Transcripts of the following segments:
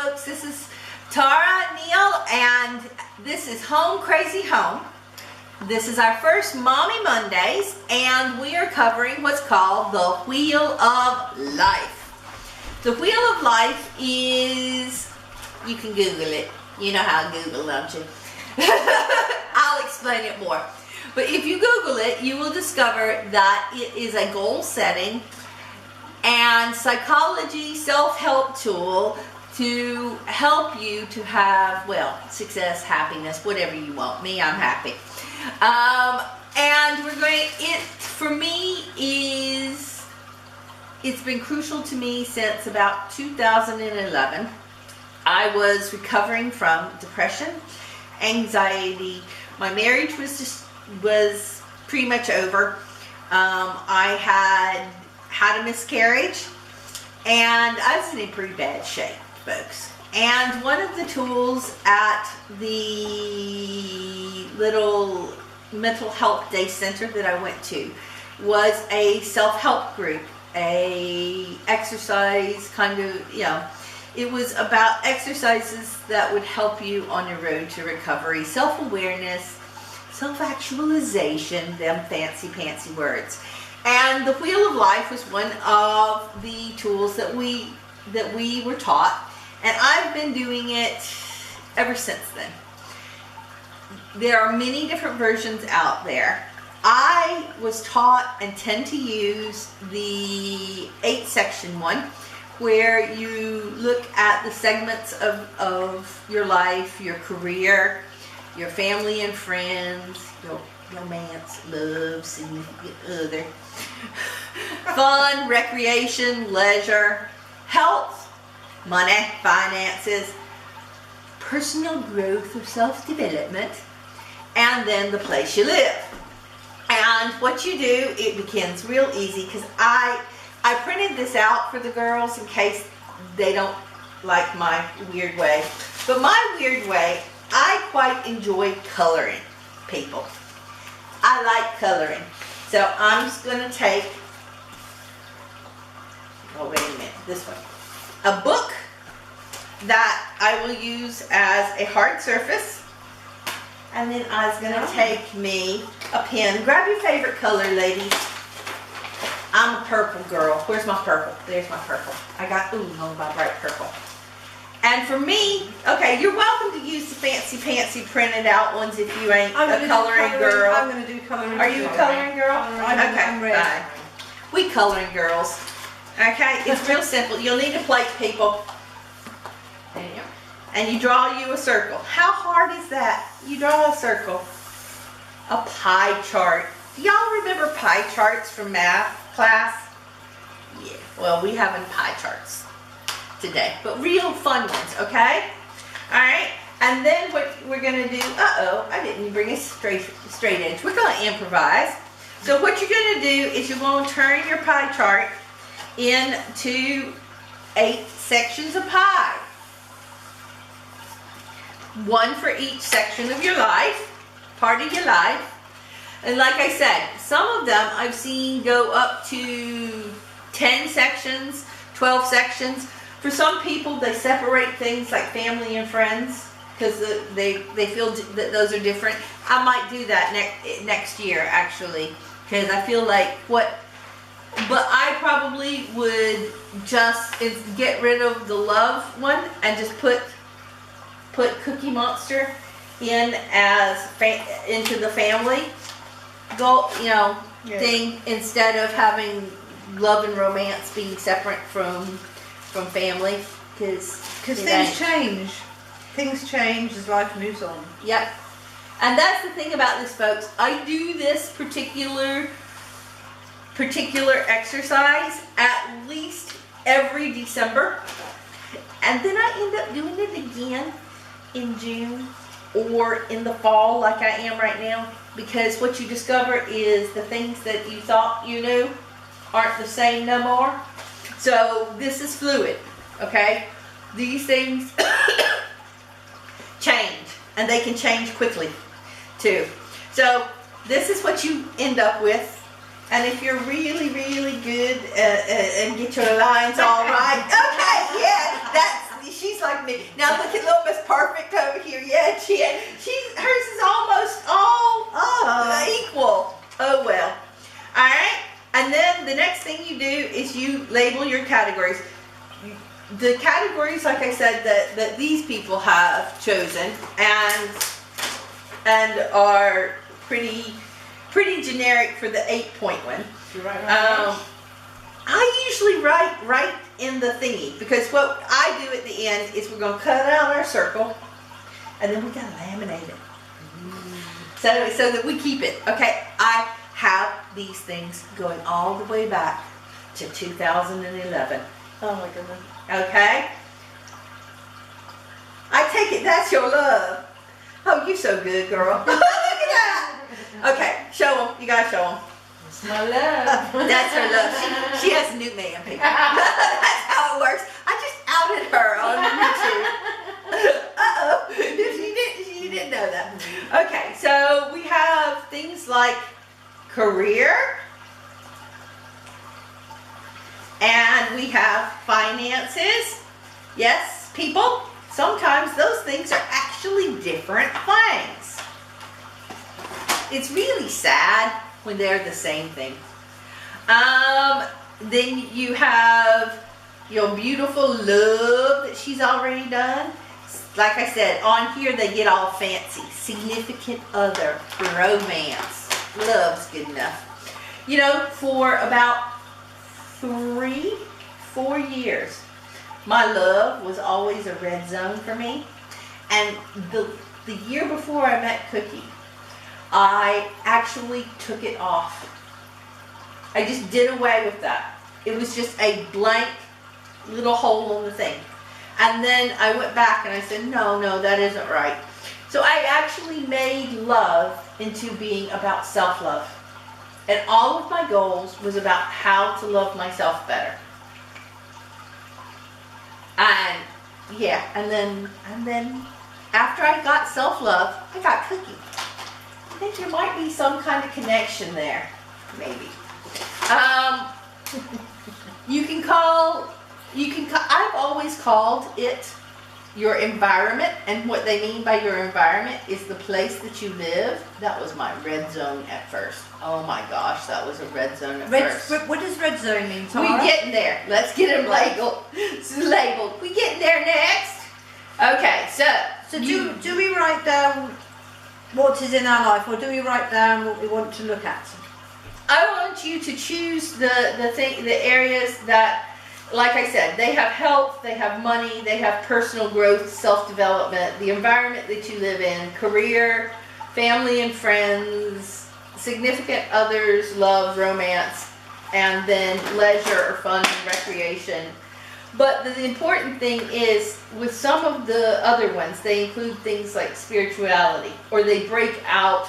folks, this is Tara Neal, and this is Home Crazy Home. This is our first Mommy Mondays, and we are covering what's called the Wheel of Life. The Wheel of Life is, you can Google it. You know how to Google, don't you? I'll explain it more. But if you Google it, you will discover that it is a goal setting and psychology self-help tool to help you to have, well, success, happiness, whatever you want. Me, I'm happy. And we're going, it for me is, it's been crucial to me since about 2011. I was recovering from depression, anxiety. My marriage was pretty much over. I had a miscarriage, and I was in a pretty bad shape, folks. And one of the tools at the little mental health day center that I went to was a self-help group, a exercise kind of, you know, it was about exercises that would help you on your road to recovery, self-awareness, self-actualization, them fancy words. And the Wheel of Life was one of the tools that we were taught, and I've been doing it ever since then. There are many different versions out there. I was taught and tend to use the 8-section one, where you look at the segments of your life, your career, your family and friends, your romance, love, significant other, fun, recreation, leisure, health, money, finances, personal growth or self-development, and then the place you live. And what you do, it begins real easy, because I printed this out for the girls in case they don't like my weird way. But my weird way, I quite enjoy coloring people. I like coloring. So I'm just going to take, oh wait a minute, this one. A book that I will use as a hard surface. And then I was going to take me a pen. Grab your favorite color, ladies. I'm a purple girl. Where's my purple? There's my purple. I got, ooh, no, my bright purple. And for me, okay, you're welcome to use the fancy printed out ones if you ain't a coloring girl. I'm going to do coloring. Are you a coloring girl? Okay, I'm ready. fine. We coloring girls. Okay, it's real simple. You'll need a plate, people. There you go. And you draw you a circle. How hard is that? You draw a circle. A pie chart. Do y'all remember pie charts from math class? Yeah, well, we having pie charts today, but real fun ones, okay? All right, and then what we're gonna do, I didn't bring a straight edge. We're gonna improvise. So what you're gonna do is you're gonna turn your pie chart into 8 sections of pie. One for each section of your life, part of your life. And like I said, some of them I've seen go up to 10 sections, 12 sections. For some people, they separate things like family and friends because they feel that those are different. I might do that next year, actually, because I feel like but I probably would just get rid of the love one and just put Cookie Monster in as into the family goal, you know, thing, instead of having love and romance being separate from family, because things change. Things change as life moves on. Yep. And that's the thing about this, folks. I do this particular exercise at least every December, and then I end up doing it again in June or in the fall, like I am right now, because what you discover is the things that you thought you knew aren't the same no more. So this is fluid, okay? These things change, and they can change quickly too. So this is what you end up with. And if you're really good and get your lines all right, okay, yeah, she's like me. Now look at little Miss Perfect over here. Yeah, she's hers is almost all equal. Oh well. All right. And then the next thing you do is you label your categories. The categories, like I said, that these people have chosen and are pretty generic for the 8-point one. You write I usually write in the thingy, because what I do at the end is we're going to cut out our circle and then we're going to laminate it. So that we keep it. Okay, I have these things going all the way back to 2011. Oh my goodness. Okay? I take it that's your love. Oh, you're so good, girl. Look at that. Okay, show them. You gotta show them. It's my love. That's her love. She has a new man, people. That's how it works. I just outed her on YouTube. Uh-oh. She didn't know that. Okay, so we have things like career. And we have finances. Yes, people, sometimes those things are actually different things. It's really sad when they're the same thing. Then you have your beautiful love that she's already done. Like I said, on here they get all fancy. Significant other, romance, love's good enough. You know, for about 3-4 years, my love was always a red zone for me. And the year before I met Cookie, I actually took it off. I just did away with that. It was just a blank little hole on the thing. And then I went back and I said, no, that isn't right. So I actually made love into being about self-love. And all of my goals was about how to love myself better. And yeah, and then after I got self-love, I got Cookie. I think there might be some kind of connection there, maybe. I've always called it your environment, and what they mean by your environment is the place that you live. That was my red zone at first. Oh my gosh, that was a red zone at first. What does red zone mean, Tara? We getting there. Let's get them labeled. We getting there next. Okay, so do we write down what is in our life, or do we write down what we want to look at? I want you to choose the areas that, like I said, they have health, they have money, they have personal growth, self-development, the environment that you live in, career, family and friends, significant others, love, romance, and then leisure or fun and recreation. But the important thing is, with some of the other ones, they include things like spirituality, or they break out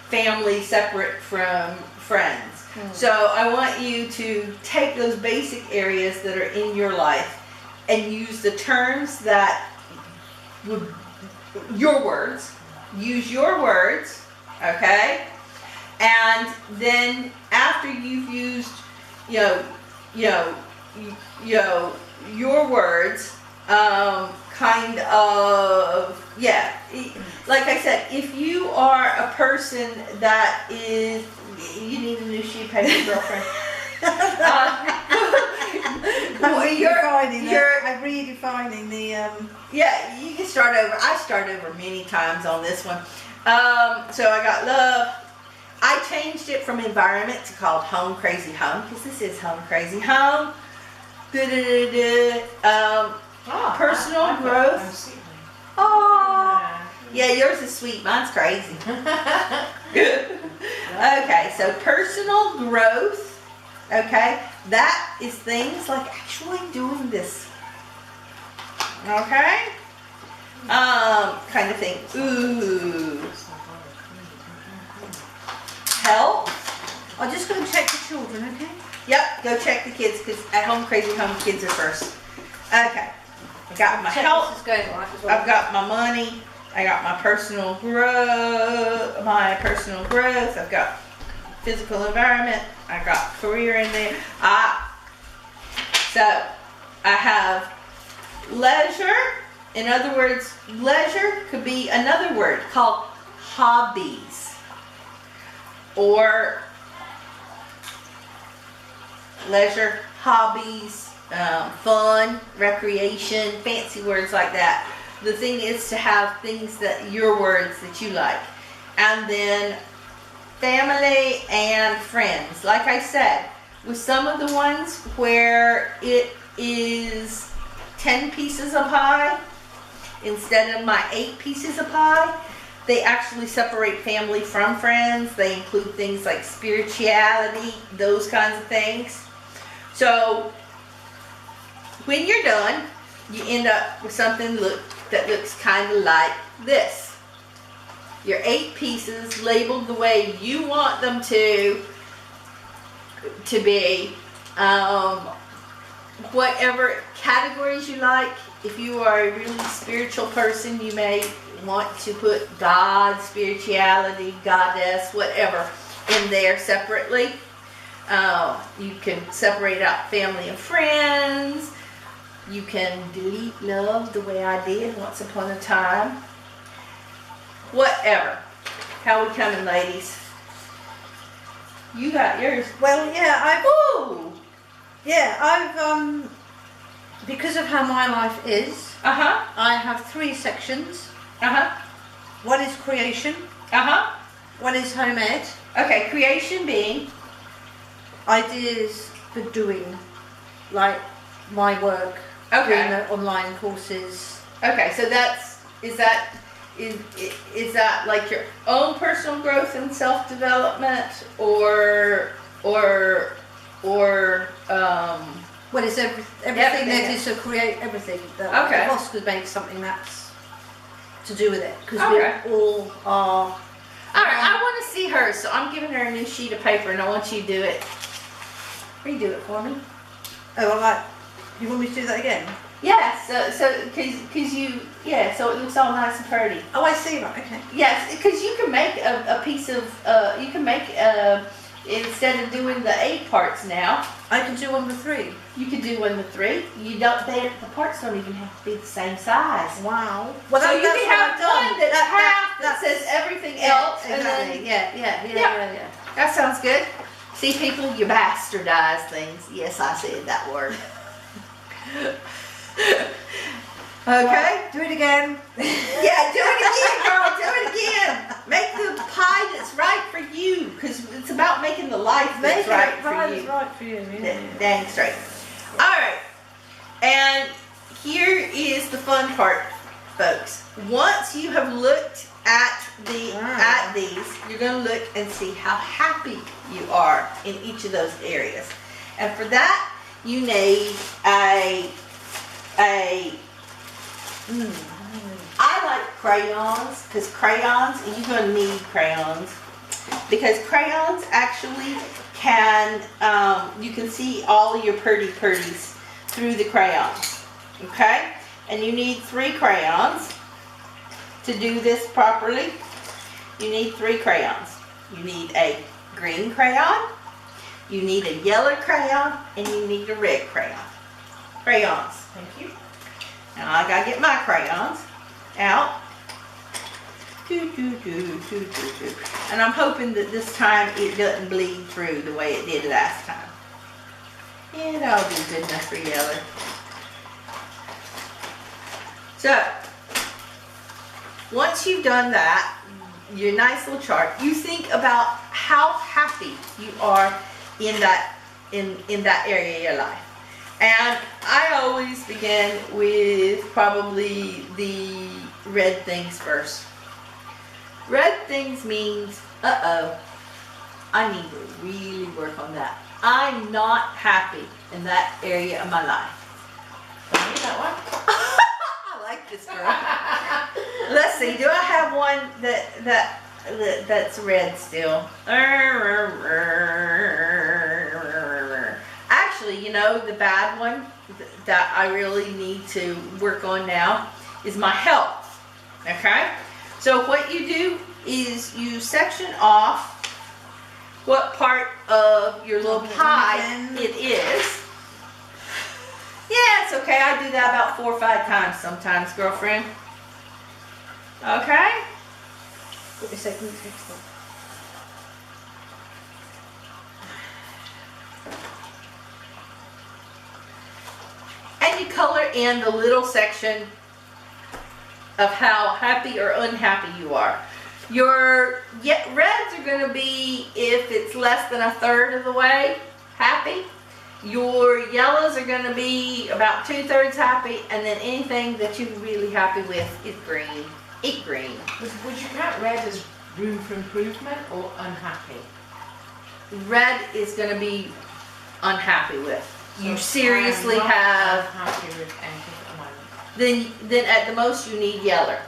family separate from friends. So I want you to take those basic areas that are in your life and use the terms that would, your words, use your words, okay? And then after you've used, your words, kind of, yeah, like I said, if you are a person that is, you need a new sheet paper, girlfriend. I'm redefining the Yeah, you can start over. I start over many times on this one. So I got love. I changed it from environment to called Home Crazy Home, because this is Home Crazy Home. Personal growth. Oh, yeah, yours is sweet. Mine's crazy. Okay, so personal growth. Okay, that is things like actually doing this. Okay, kind of thing. Ooh, help. I'm just going to check the children, okay? Yep, go check the kids, because at Home Crazy Home, kids are first. Okay, I got my health. This is going right as well. I've got my money. I got my personal growth. I've got physical environment. I got career in there. So I have leisure. In other words, leisure could be another word called hobbies, or leisure, hobbies, fun, recreation, fancy words like that. The thing is to have things that, your words that you like. And then family and friends. Like I said, with some of the ones where it is 10 pieces of pie instead of my 8 pieces of pie, they actually separate family from friends. They include things like spirituality, those kinds of things. So when you're done, you end up with something that looks kind of like this. Your 8 pieces labeled the way you want them to be. Whatever categories you like. If you are a really spiritual person, you may want to put God, spirituality, goddess, whatever in there separately. You can separate out family and friends. You can delete love the way I did once upon a time. Whatever. How we coming, ladies? You got yours. Well, yeah, Ooh. I've because of how my life is, Uh-huh. I have 3 sections. Uh-huh. One is creation, Uh-huh. one is home ed, Okay, creation being. ideas for doing, like my work, Okay. doing the online courses. Okay, so is that like your own personal growth and self-development, or Well, it's everything that is to create everything. Okay. The boss could make something that's to do with it, because Okay. we all are. All right, I want to see hers, so I'm giving her a new sheet of paper, and I want you to do it. Redo it for me. Oh, well, like, you want me to do that again? Yeah, cause you, yeah, so it looks all nice and pretty. Oh, I see. Right. Okay. Yes, because you can make a piece of, you can make, instead of doing the 8 parts now, I can do 1 with 3. you could do 1 with 3. The parts don't even have to be the same size. Wow. Well, So you that's can what have I've done. one that's half that that's- says everything Yeah, else, and exactly. then Yeah. that sounds good. See, people, you bastardize things. Yes, I said that word. Okay. Right, do it again. Yeah, do it again, girl. Do it again. Make the pie that's right for you, because it's about making the life that's right for you. Right for you. Yeah. Dang straight. All right. And here is the fun part, folks. Once you have looked at these, you're going to look and see how happy you are in each of those areas. And for that, you need I like crayons, because crayons, you're going to need crayons, because crayons actually can, you can see all your pretties through the crayons, okay? And you need 3 crayons to do this properly. You need 3 crayons. You need a green crayon, you need a yellow crayon, and you need a red crayon. Crayons. Thank you. Now I gotta get my crayons out. And I'm hoping that this time it doesn't bleed through the way it did last time. Yeah, that'll be good enough for yellow. So, once you've done that, your nice little chart, you think about how happy you are in that area of your life. And I always begin with probably the red things first. Red things means, I need to really work on that. I'm not happy in that area of my life. Hear that one? I like this girl. Let's see, do I have one that's red still? Actually, you know, the bad one that I really need to work on now is my health, okay? So what you do is you section off what part of your little pie it is. Yeah, it's okay. I do that about 4 or 5 times sometimes, girlfriend. Okay? Put your segment text on. And you color in the little section of how happy or unhappy you are. Your reds are going to be if it's less than a third of the way happy. Your yellows are going to be about 2/3 happy, and then anything that you're really happy with is green. Eat green. Would you count red as room for improvement or unhappy? Red is going to be unhappy with. You So seriously I'm not have. unhappy with anything at the moment. Then at the most you need yellow.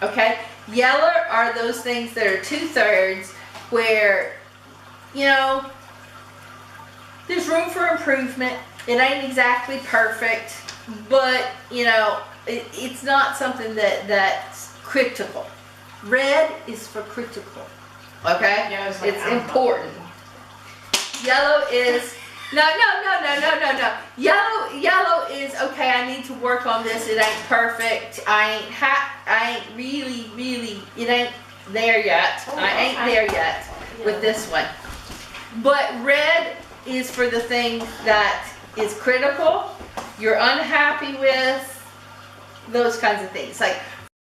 Okay? Yellow are those things that are 2/3 where, you know, there's room for improvement. It ain't exactly perfect, but you know, it's not something that's critical. Red is for critical. Okay? Yellow's like It's amber. important. Yellow is no. Yellow is okay. I need to work on this. It ain't perfect. I ain't really. It ain't there yet. Oh, I ain't okay. there yet with this one. But red is for the thing that is critical. You're unhappy with those kinds of things. Like